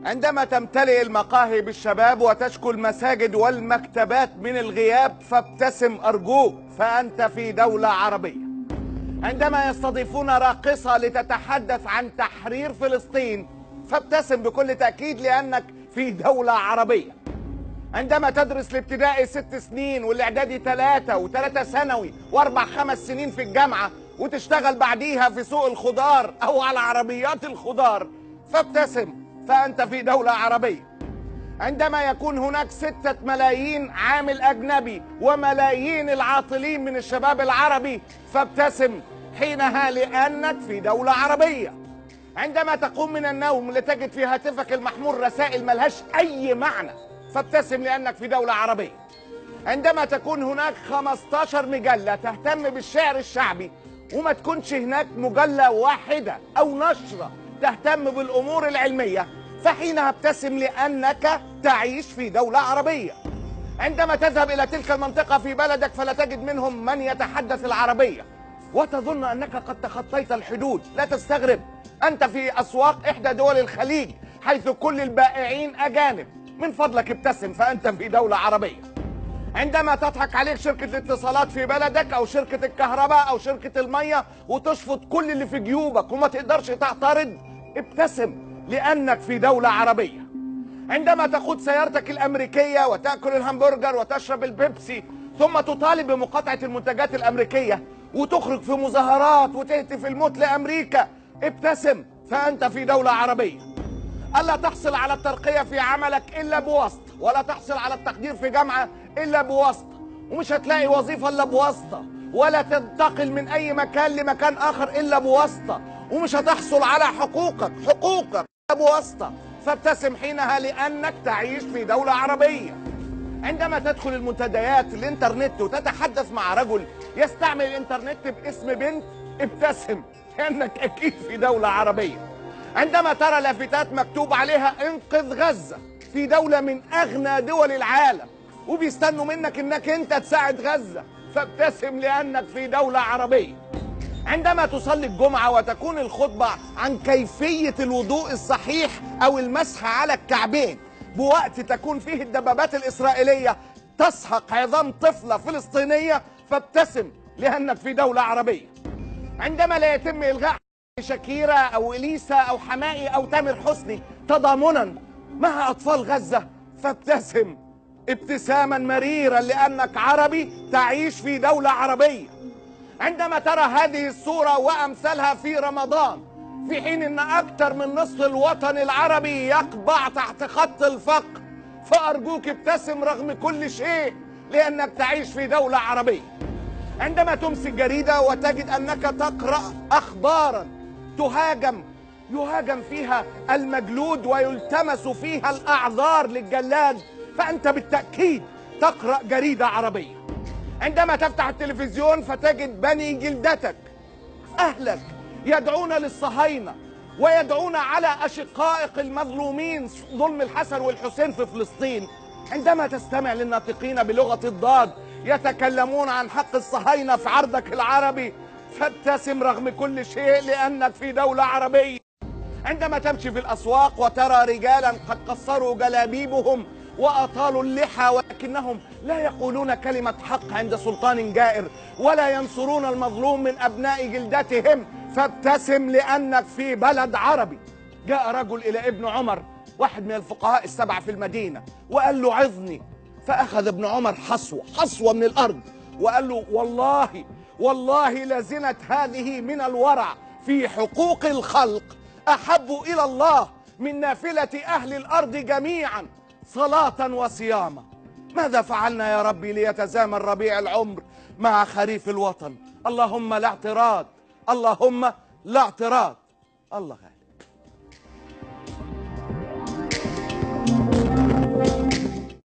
عندما تمتلئ المقاهي بالشباب وتشكو المساجد والمكتبات من الغياب فابتسم أرجوك، فأنت في دولة عربية. عندما يستضيفون راقصة لتتحدث عن تحرير فلسطين فابتسم بكل تأكيد لأنك في دولة عربية. عندما تدرس الابتدائي 6 سنين والإعدادي 3 و3 ثانوي و4 5 سنين في الجامعة وتشتغل بعديها في سوق الخضار أو على عربيات الخضار فابتسم، فأنت في دولة عربية. عندما يكون هناك 6 ملايين عامل أجنبي وملايين العاطلين من الشباب العربي فابتسم حينها لأنك في دولة عربية. عندما تقوم من النوم لتجد في هاتفك المحمول رسائل ملهاش أي معنى فابتسم لأنك في دولة عربية. عندما تكون هناك 15 مجلة تهتم بالشعر الشعبي وما تكونش هناك مجلة واحدة أو نشرة تهتم بالأمور العلمية فحينها ابتسم لأنك تعيش في دولة عربية. عندما تذهب إلى تلك المنطقة في بلدك فلا تجد منهم من يتحدث العربية وتظن أنك قد تخطيت الحدود، لا تستغرب، أنت في أسواق إحدى دول الخليج حيث كل البائعين أجانب. من فضلك ابتسم، فأنت في دولة عربية. عندما تضحك عليك شركة الاتصالات في بلدك أو شركة الكهرباء أو شركة المية وتشفط كل اللي في جيوبك وما تقدرش تعترض ابتسم لأنك في دولة عربية. عندما تقود سيارتك الأمريكية وتأكل الهمبرجر وتشرب البيبسي ثم تطالب بمقاطعة المنتجات الأمريكية وتخرج في مظاهرات وتهتف الموت لأمريكا ابتسم، فأنت في دولة عربية. ألا تحصل على الترقية في عملك إلا بواسطة، ولا تحصل على التقدير في جامعة إلا بواسطة، ومش هتلاقي وظيفة إلا بواسطة، ولا تنتقل من أي مكان لمكان آخر إلا بواسطة، ومش هتحصل على حقوقك إلا بواسطة، فابتسم حينها لأنك تعيش في دولة عربية. عندما تدخل المنتديات الإنترنت وتتحدث مع رجل يستعمل الإنترنت باسم بنت ابتسم لأنك أكيد في دولة عربية. عندما ترى لافتات مكتوب عليها انقذ غزة في دولة من أغنى دول العالم وبيستنوا منك انك انت تساعد غزة فابتسم لأنك في دولة عربية. عندما تصلي الجمعة وتكون الخطبة عن كيفية الوضوء الصحيح أو المسح على الكعبين بوقت تكون فيه الدبابات الإسرائيلية تسحق عظام طفلة فلسطينية فابتسم لأنك في دولة عربية. عندما لا يتم إلغاء شاكيرا أو إليسا أو حمائي أو تامر حسني تضامنا مع أطفال غزة فابتسم ابتساما مريرا لأنك عربي تعيش في دولة عربية. عندما ترى هذه الصورة وأمثالها في رمضان في حين أن أكثر من نصف الوطن العربي يقبع تحت خط الفقر فأرجوك ابتسم رغم كل شيء لأنك تعيش في دولة عربية. عندما تمسك جريدة وتجد أنك تقرأ أخبارا يهاجم فيها المجلود ويلتمس فيها الأعذار للجلاد فأنت بالتأكيد تقرأ جريدة عربية. عندما تفتح التلفزيون فتجد بني جلدتك أهلك يدعون للصهاينة ويدعون على أشقائق المظلومين ظلم الحسن والحسين في فلسطين. عندما تستمع للناطقين بلغة الضاد يتكلمون عن حق الصهاينة في عرضك العربي فابتسم رغم كل شيء لأنك في دولة عربية. عندما تمشي في الأسواق وترى رجالا قد قصروا جلابيبهم وأطالوا اللحى ولكنهم لا يقولون كلمة حق عند سلطان جائر ولا ينصرون المظلوم من أبناء جلدتهم فابتسم لأنك في بلد عربي. جاء رجل إلى ابن عمر واحد من الفقهاء السبعة في المدينة وقال له عظني، فأخذ ابن عمر حصوة من الأرض وقال له والله لزنت هذه من الورع في حقوق الخلق أحب إلى الله من نافلة أهل الأرض جميعا صلاة وصياما. ماذا فعلنا يا ربي ليتزامن ربيع العمر مع خريف الوطن؟ اللهم لا اعتراض، اللهم لا اعتراض. الله غالب.